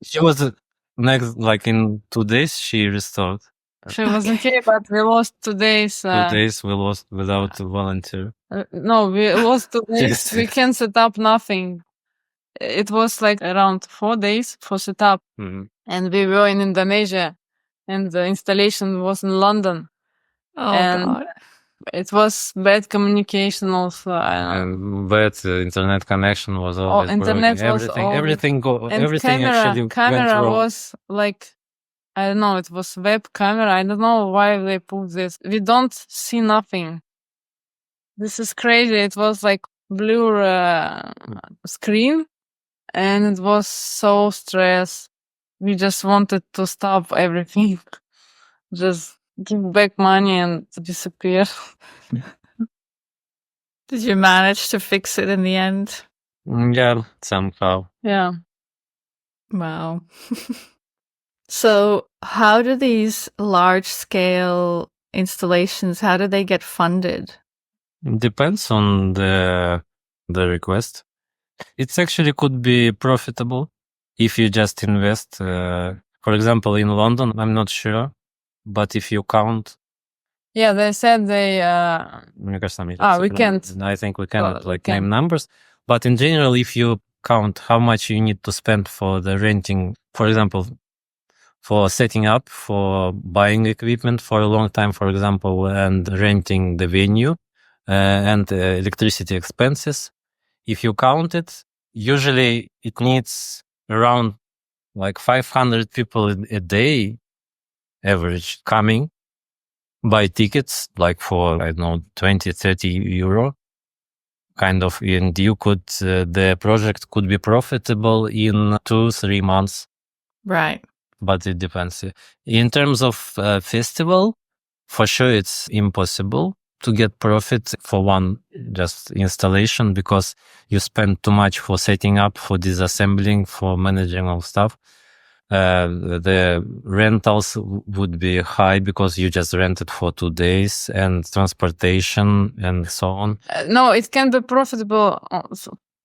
She was next, like in 2 days, she restored. She was okay, but we lost 2 days. 2 days we lost without a volunteer. No, we lost 2 days. Yes. We can set up nothing. It was like around 4 days for setup. Mhm. And we were in Indonesia, and the installation was in London. Oh And God. it was bad communication also. And bad internet connection was always internet broken. was Everything and everything actually camera went wrong. was like, I don't know, it was web camera. I don't know why they put this. We don't see nothing. This is crazy. It was like blur screen, and it was so stress. We just wanted to stop everything. Just give back money and disappear. Did you manage to fix it in the end? Yeah, somehow. Yeah. Wow. So how do these large scale installations, how do they get funded? Depends on the request. It's actually could be profitable if you just invest. For example, in London, I'm not sure, but if you count, Yeah, they said they. we can't. I think we cannot we name can't. numbers, but in general, if you count how much you need to spend for the renting, for example, for setting up, for buying equipment for a long time, for example, and renting the venue, and electricity expenses, if you count it, usually it needs around like 500 people a day average coming, buy tickets like for, I don't know, 20, 30 euro kind of, and you could, the project could be profitable in 2-3 months. Right. But it depends. In terms of festival, for sure it's impossible to get profit for one just installation because you spend too much for setting up, for disassembling, for managing all stuff. The rentals would be high because you just rent it for 2 days, and transportation and so on. No, it can be profitable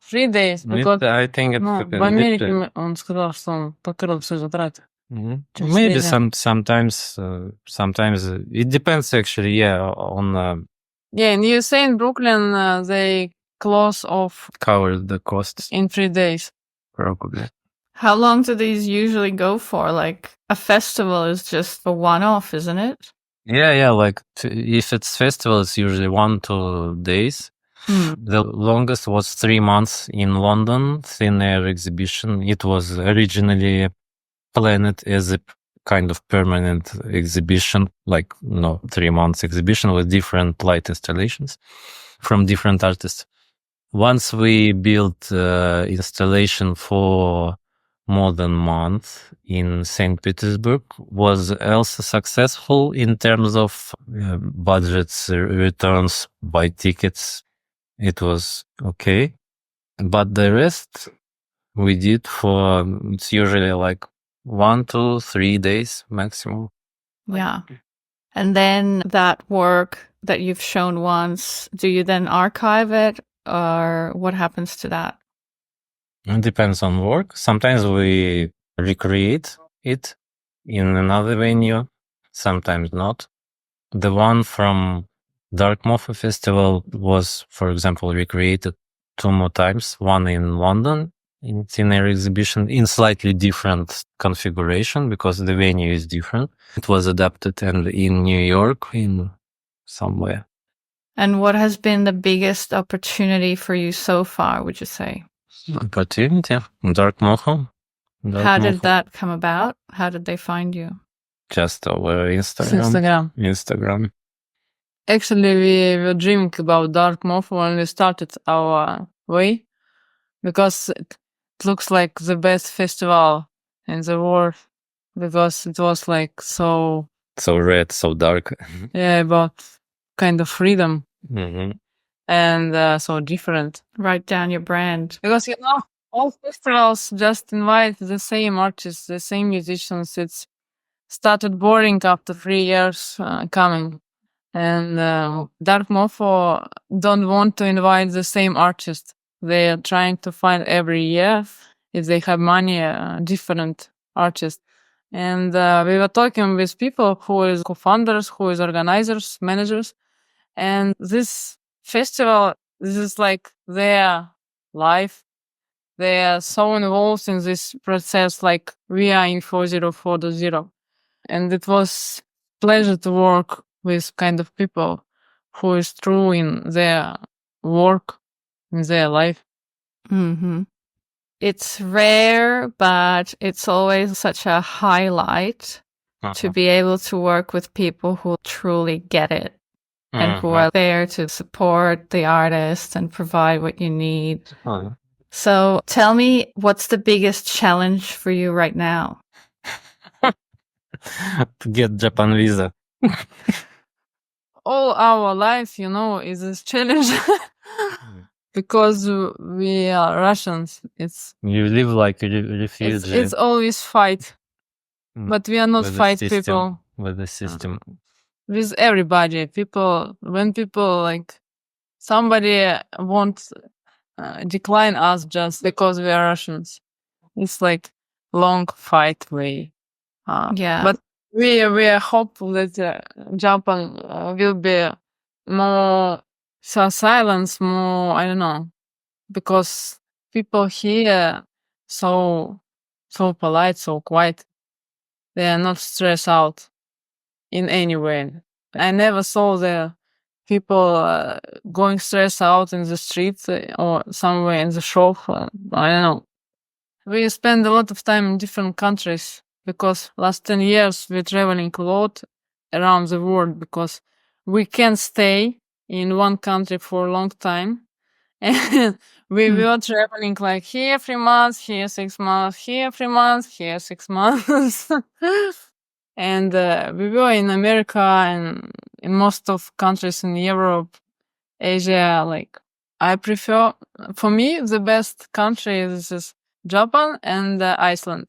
3 days because I think в Америке он сказал, что он покрыл все затраты. Maybe sometimes it depends actually, on Yeah, in USA and Brooklyn, they close off cover the costs in 3 days. probably. How long do these usually go for? Like a festival is just a one-off, isn't it? Yeah, like if it's festival, it's usually 1-2 days. The longest was 3 months in London, Thin Air exhibition. It was originally planned as a kind of permanent exhibition, 3 months exhibition with different light installations from different artists. Once we built installation for more than a month in St. Petersburg, was also successful in terms of budgets, returns, buy tickets. It was okay. But the rest we did for, it's usually like 1 to 3 days maximum. Yeah. And then that work that you've shown once, do you then archive it, or what happens to that? It depends on work. Sometimes we recreate it in another venue, sometimes not. The one from Dark Mofa Festival was, for example, recreated 2 more times, one in London in Thin Air exhibition in slightly different configuration because the venue is different. It was adapted and in New York, in somewhere. And what has been the biggest opportunity for you so far, would you say? Opportunity, Dark Mocha. How did that come about? How did they find you? Just over Instagram. Actually, we were dreaming about Dark Morpho when we started our way, because it looks like the best festival in the world, because it was like so red, so dark. about kind of freedom Mm-hmm. and so different. Write down your brand. Because all festivals just invite the same artists, the same musicians. It's started boring after 3 years coming. And Dark Morpho don't want to invite the same artist. They are trying to find every year, if they have money, different artists. And we were talking with people who is co-founders, who is organizers, managers. And this festival, this is like their life. They are so involved in this process, like we are in 404.0. And it was pleasure to work with kind of people who is true in their work, in their life. Mm-hmm. It's rare, but it's always such a highlight to be able to work with people who truly get it and who are there to support the artist and provide what you need. So tell me, what's the biggest challenge for you right now? To get Japan visa. All our life, is this challenge because we are Russians. You live like a refugee. It's always fight, but we are not with fight the system, people. With the system. With everybody, when people like somebody wants decline us just because we are Russians, it's like long fight way. Yeah. But we hope that Japan will be more silence, more, I don't know, because people here so polite, so quiet. They are not stressed out in any way. I never saw the people going stressed out in the streets or somewhere in the shop. I don't know. We spend a lot of time in different countries because last 10 years we're traveling a lot around the world because we can't stay in one country for a long time. And we were traveling like here 3 months, here 6 months, here 3 months, here 6 months. And we were in America and in most of countries in Europe, Asia. Like I prefer, for me, the best country is Japan and Iceland.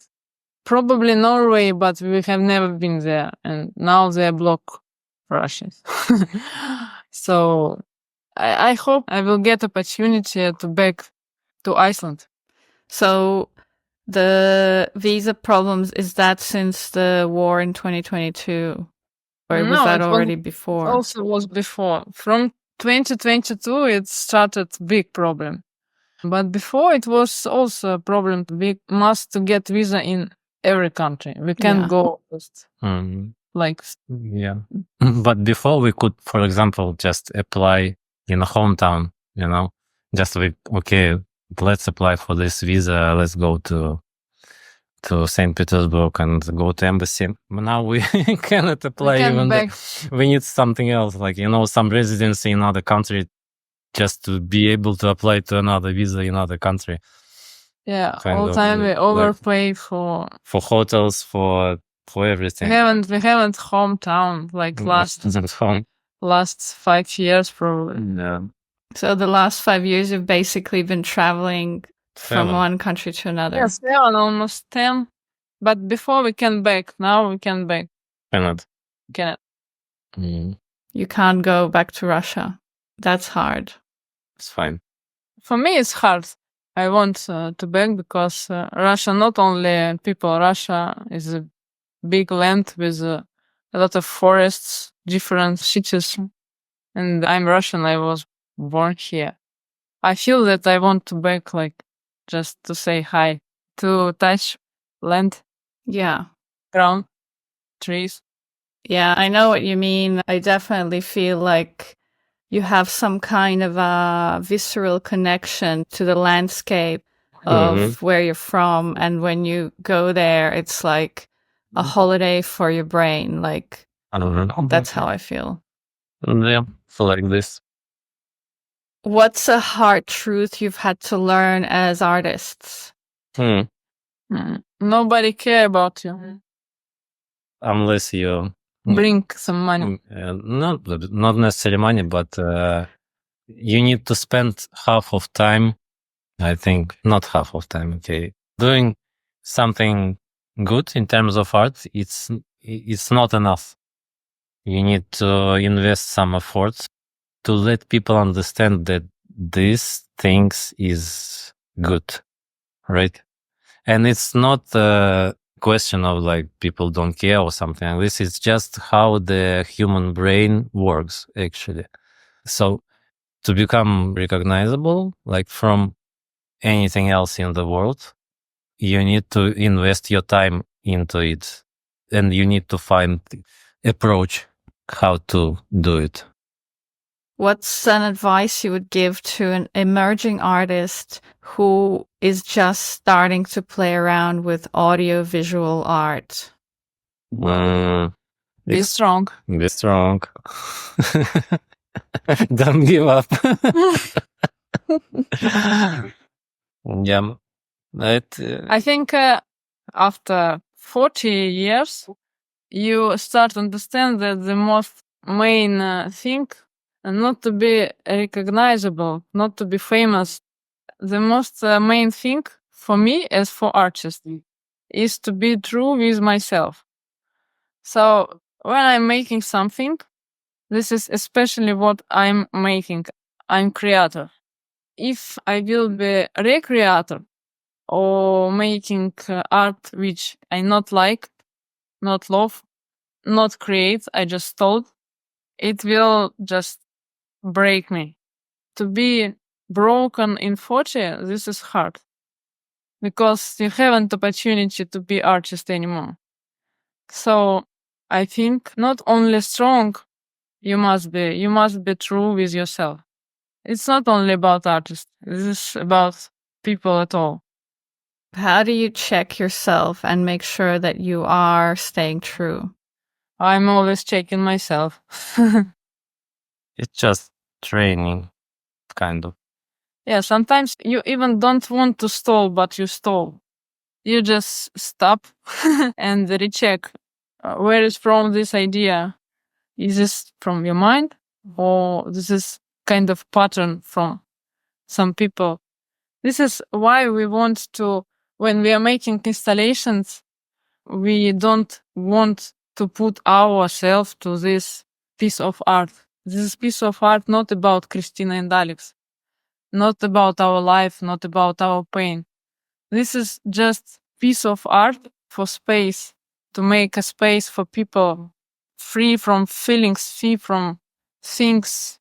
Probably Norway, but we have never been there, and now they block Russia. So I hope I will get opportunity to back to Iceland. So the visa problems, is that since the war in 2022? Or was that already before? It also was before. From 2022, it started big problem. But before it was also a problem. We must to get visa in every country. We can't go just like... Yeah. But before we could, for example, just apply in a hometown, just okay, let's apply for this visa. Let's go to St. Petersburg and go to embassy. But now we cannot apply even. We need something else, like, some residency in another country just to be able to apply to another visa in another country. Yeah, all time we overpay for hotels, for everything. We haven't hometown like last 5 years probably. Yeah. So the last 5 years you've basically been traveling from one country to another. Yes, 7, almost 10. But before we can back. Now we can back. Cannot. You can't go back to Russia. That's hard. It's fine. For me, it's hard. I want to back because Russia, not only people, Russia is a big land with a lot of forests, different cities. And I'm Russian. I was born here. I feel that I want to back, like, just to say hi, to touch land. Yeah. Ground, trees. Yeah, I know what you mean. I definitely feel like you have some kind of a visceral connection to the landscape of where you're from. And when you go there, it's like a holiday for your brain. Like, that's how I feel. Yeah, like this. What's a hard truth you've had to learn as artists? Nobody care about you. Unless you Bring some money. not necessarily money, but you need to spend half of time. I think not half of time. Okay, doing something good in terms of art, it's not enough. You need to invest some efforts to let people understand that this things is good, right? And it's not a question of like people don't care or something. This is just how the human brain works, actually. So to become recognizable, like from anything else in the world, you need to invest your time into it, and you need to find approach how to do it. What's an advice you would give to an emerging artist who is just starting to play around with audio-visual art? Be strong. Be strong. Don't give up. Yeah. I think after 40 years, you start to understand that the most main thing, not to be recognizable, not to be famous, the most main thing for me as for artist is to be true with myself. So when I'm making something, this is especially what I'm making. I'm creator. If I will be recreator or making art which I not like, not love, not create, I just told, it will just break me. To be broken in 40, this is hard. Because you haven't opportunity to be artist anymore. So I think not only strong you must be true with yourself. It's not only about artists. This is about people at all. How do you check yourself and make sure that you are staying true? I'm always checking myself. It's just training, kind of. Yeah, sometimes you even don't want to stall, but you stall. You just stop and recheck where is from this idea. Is this from your mind, or this is kind of pattern from some people? This is why we want to, when we are making installations, we don't want to put ourselves to this piece of art. This is piece of art not about Kristina and Alex, not about our life, not about our pain. This is just piece of art for space, to make a space for people free from feelings, free from things,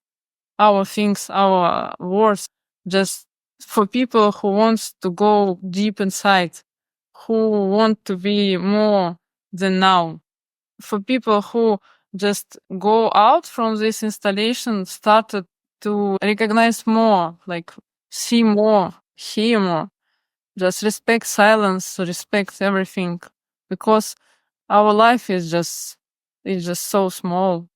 our words, just for people who wants to go deep inside, who want to be more than now, for people who just go out from this installation, started to recognize more, like see more, hear more, just respect silence, respect everything, because our life is just so small.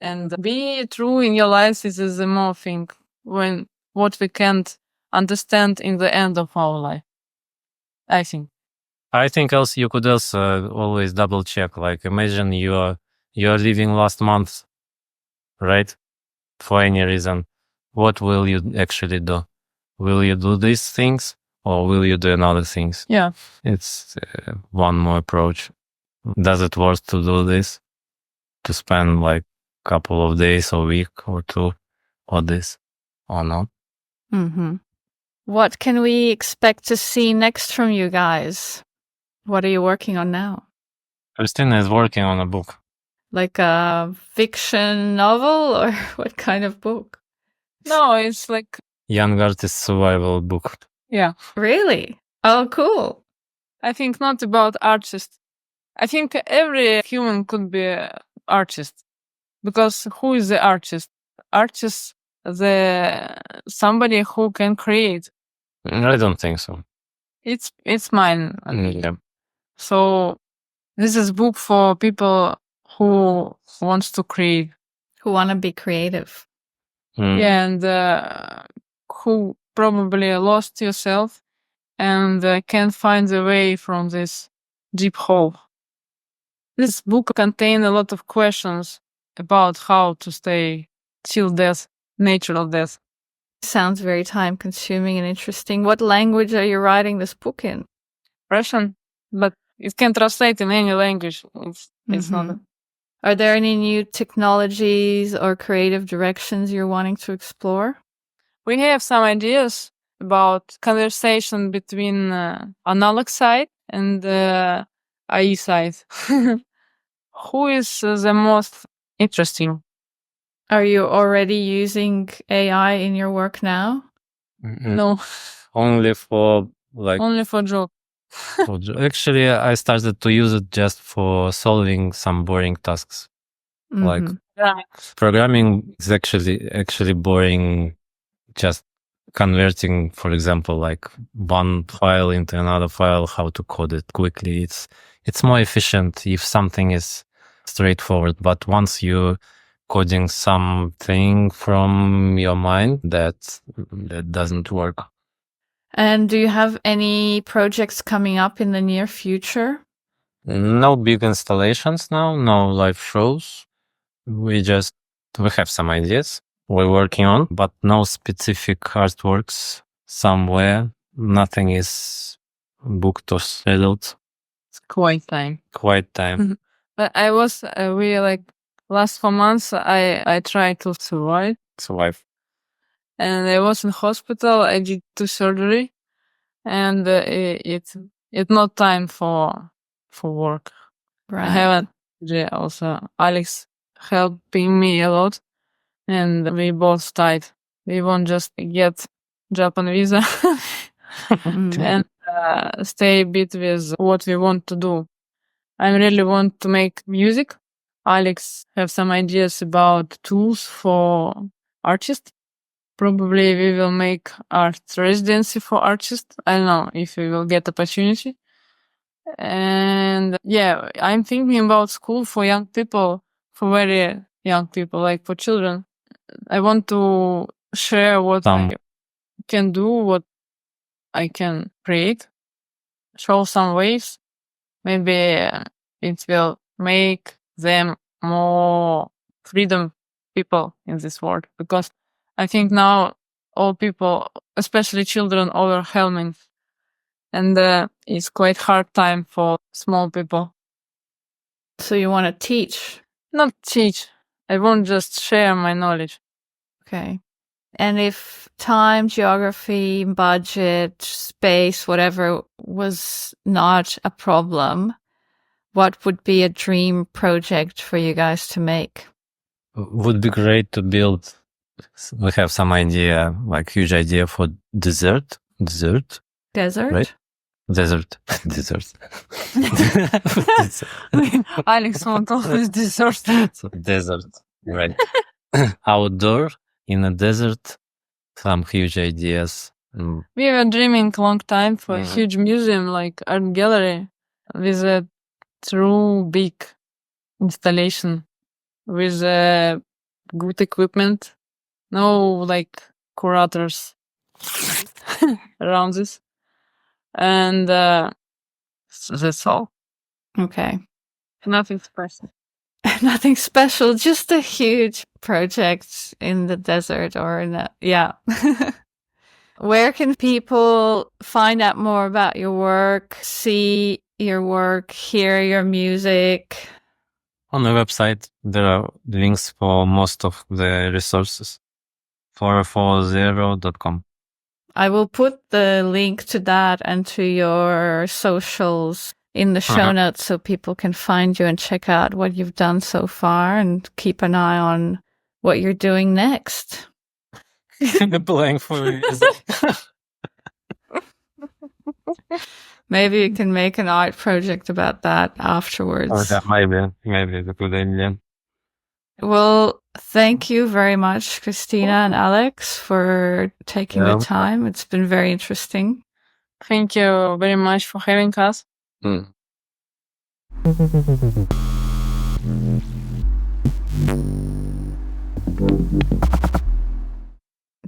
And be true in your life is the more thing when what we can't understand in the end of our life, I think. I think also you could also always double check. Like imagine you are leaving last month, right? For any reason, what will you actually do? Will you do these things or will you do another things? Yeah. It's one more approach. Does it worth to do this? To spend like a couple of days, a week or two on this or not? Mm-hmm. What can we expect to see next from you guys? What are you working on now? Kristina is working on a book. Like a fiction novel or what kind of book? No, it's like Young artist survival book. Yeah. Really? Oh, cool. I think not about artists. I think every human could be an artist, because who is the artist? Artist, the somebody who can create. I don't think so. It's mine. Yeah. So this is book for people who wants to create, who want to be creative. Yeah, and who probably lost yourself and can't find a way from this deep hole. This book contains a lot of questions about how to stay till death, natural death. Sounds very time consuming and interesting. What language are you writing this book in? Russian, but it can translate in any language. It's not. Mhm. Are there any new technologies or creative directions you're wanting to explore? We have some ideas about conversation between analog side and AI side. Who is the most interesting? Are you already using AI in your work now? No, Only for like only for joke. actually I started to use it just for solving some boring tasks. Like Mhm. programming is actually boring, just converting, for example, like one file into another file, how to code it quickly. It's more efficient if something is straightforward. But once you coding something from your mind, that doesn't work. And do you have any projects coming up in the near future? No big installations now, no live shows. We have some ideas we're working on, but no specific artworks somewhere. Nothing is booked or scheduled. It's quite time. Quite time. But I was last 4 months I tried to survive, and I was in hospital. I did 2 surgery, and it's not time for work. Right. I haven't. Also, Alex helping me a lot, and we both tied. We won't just get Japan visa and stay a bit with what we want to do. I really want to make music. Alex have some ideas about tools for artists. Probably we will make art residency for artists. I don't know if we will get opportunity. And yeah, I'm thinking about school for young people, for very young people, like for children. I want to share what I can do, what I can create, show some ways. Maybe it will make them more freedom people in this world, because I think now all people, especially children, overwhelming, and it's quite hard time for small people. So you want to teach? Not teach. I won't just share my knowledge. Okay. And if time, geography, budget, space, whatever was not a problem, what would be a dream project for you guys to make? Would be great to build. We have some idea, like huge idea for desert, Desert? right? Desert. Alex wants always desert. So desert, right? Outdoor in a desert, some huge ideas. We were dreaming long time for a huge museum, like art gallery, with a true big installation, with good equipment, no like curators around this, and that's all. Okay. Nothing special. Nothing special, just a huge project in the desert or in a, yeah. Where can people find out more about your work, see your work, hear your music? On the website, there are links for most of the resources. 440.com. I will put the link to that and to your socials in the show notes so people can find you and check out what you've done so far and keep an eye on what you're doing next. Playing for Maybe you can make an art project about that afterwards. Maybe it's a good idea. Well, thank you very much, Kristina and Alex, for taking the time. It's been very interesting. Thank you very much for having us.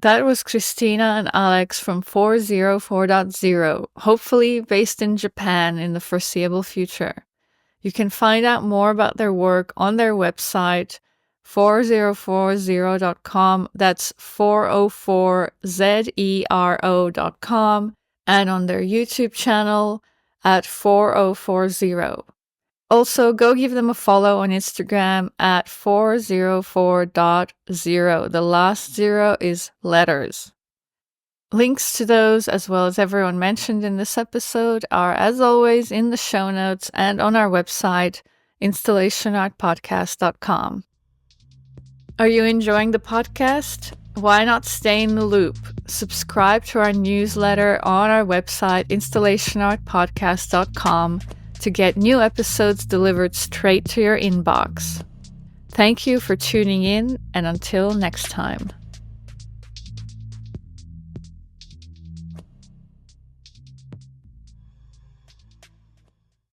That was Kristina and Alex from 404.0, hopefully based in Japan in the foreseeable future. You can find out more about their work on their website, 4040.com, that's 404zero.com, and on their YouTube channel at 4040. Also, go give them a follow on Instagram at 404.0. The last zero is letters. Links to those, as well as everyone mentioned in this episode, are, as always, in the show notes and on our website, installationartpodcast.com. Are you enjoying the podcast? Why not stay in the loop? Subscribe to our newsletter on our website, installationartpodcast.com, to get new episodes delivered straight to your inbox. Thank you for tuning in, and until next time.